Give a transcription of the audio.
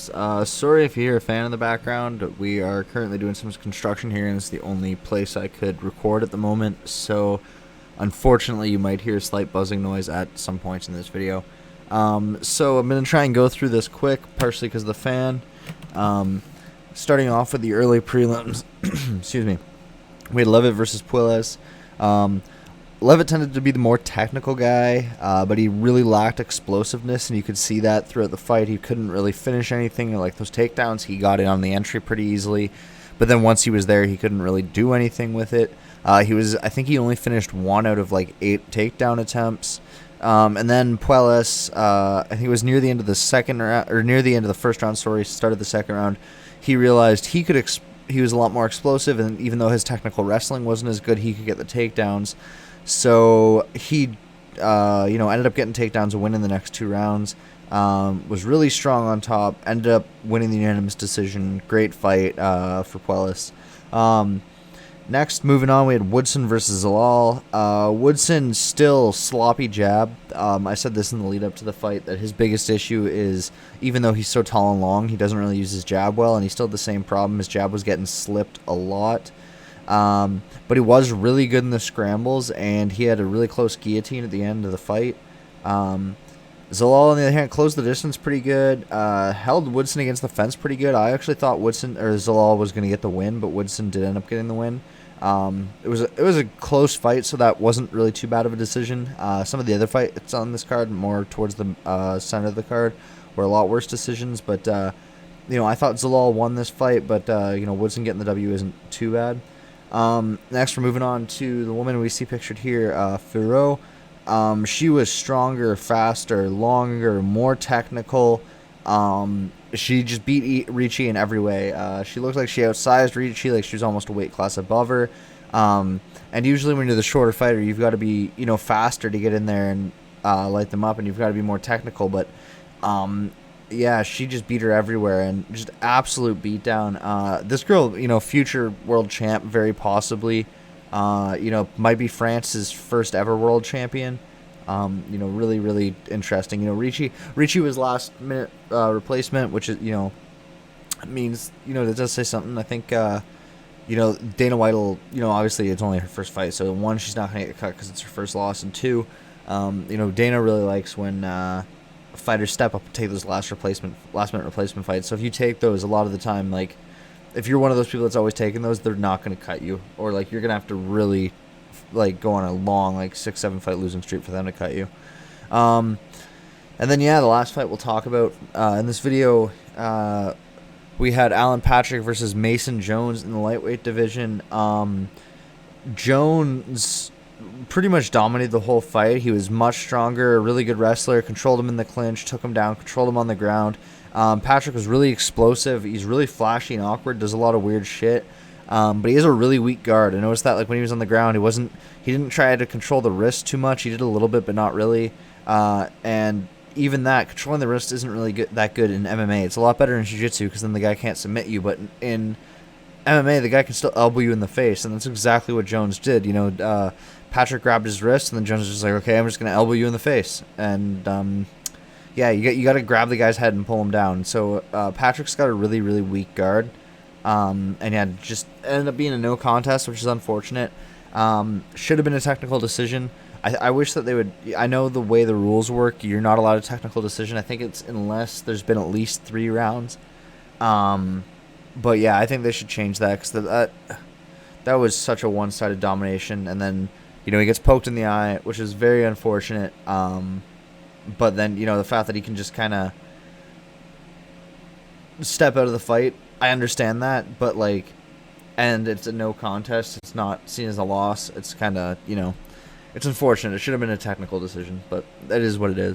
guys. Sorry if you hear a fan in the background. We are currently doing some construction here, and it's the only place I could record at the moment. So, unfortunately, you might hear a slight buzzing noise at some points in this video. So I'm going to try and go through this quick, partially because of the fan. Starting off with the early prelims. Excuse me. We had Leavitt versus Puelles. Leavitt tended to be the more technical guy, but he really lacked explosiveness, and you could see that throughout the fight. He couldn't really finish anything. Like those takedowns, he got in on the entry pretty easily, but then once he was there, he couldn't really do anything with it. I think he only finished 1 out of like 8 takedown attempts. And then Puelles, I think it was near the end of the second round, or near the end of the first round, started the second round. He realized he was a lot more explosive, and even though his technical wrestling wasn't as good, he could get the takedowns. So he, ended up getting takedowns and winning the next 2 rounds. Was really strong on top. Ended up winning the unanimous decision. Great fight for Puelles. Next, moving on, we had Woodson versus Zalal. Woodson still sloppy jab. I said this in the lead up to the fight, that his biggest issue is, even though he's so tall and long, he doesn't really use his jab well, and he still had the same problem. His jab was getting slipped a lot. But he was really good in the scrambles, and he had a really close guillotine at the end of the fight. Zalal, on the other hand, closed the distance pretty good. Held Woodson against the fence pretty good. I actually thought Zalal was going to get the win, but Woodson did end up getting the win. It was a close fight, so that wasn't really too bad of a decision. Some of the other fights on this card, more towards the center of the card, were a lot worse decisions. But I thought Zalal won this fight, but Woodson getting the W isn't too bad. Next, we're moving on to the woman we see pictured here, Fiorot. She was stronger, faster, longer, more technical. She just beat Ricci in every way. She looked like she outsized Ricci, like she was almost a weight class above her. And usually when you're the shorter fighter, you've got to be, faster to get in there and light them up, and you've got to be more technical. But yeah, she just beat her everywhere, and just absolute beatdown. This girl, future world champ, very possibly. Might be France's first ever world champion. Really, really interesting. Ricci was last minute replacement, which is, means, that does say something. I think, Dana White will, obviously it's only her first fight, so 1, she's not going to get cut because it's her first loss, and 2, Dana really likes when fighters step up and take those last minute replacement fights. So if you take those, a lot of the time, like, if you're one of those people that's always taking those, they're not going to cut you, or like you're going to have to really go on a long 6-7 fight losing streak for them to cut you. And then the last fight we'll talk about in this video, we had Alan Patrick versus Mason Jones in the lightweight division. Jones pretty much dominated the whole fight. He was much stronger, a really good wrestler, controlled him in the clinch, took him down, controlled him on the ground. Patrick was really explosive. He's really flashy and awkward, does a lot of weird shit. But he has a really weak guard. I noticed that when he was on the ground, he didn't try to control the wrist too much. He did a little bit, but not really. And even that, controlling the wrist isn't really that good in MMA. It's a lot better in jiu-jitsu because then the guy can't submit you. But in MMA, the guy can still elbow you in the face, and that's exactly what Jones did. Patrick grabbed his wrist, and then Jones was just like, okay, I'm just going to elbow you in the face. And you got to grab the guy's head and pull him down. So Patrick's got a really, really weak guard. And just ended up being a no contest, which is unfortunate. Should have been a technical decision. I wish that they would. I know the way the rules work, you're not allowed a technical decision. I think it's unless there's been at least 3 rounds. But yeah, I think they should change that, because that was such a one-sided domination. And then he gets poked in the eye, which is very unfortunate. But then the fact that he can just kind of step out of the fight, I understand that, but and it's a no contest. It's not seen as a loss. It's kind of, it's unfortunate. It should have been a technical decision, but that is what it is.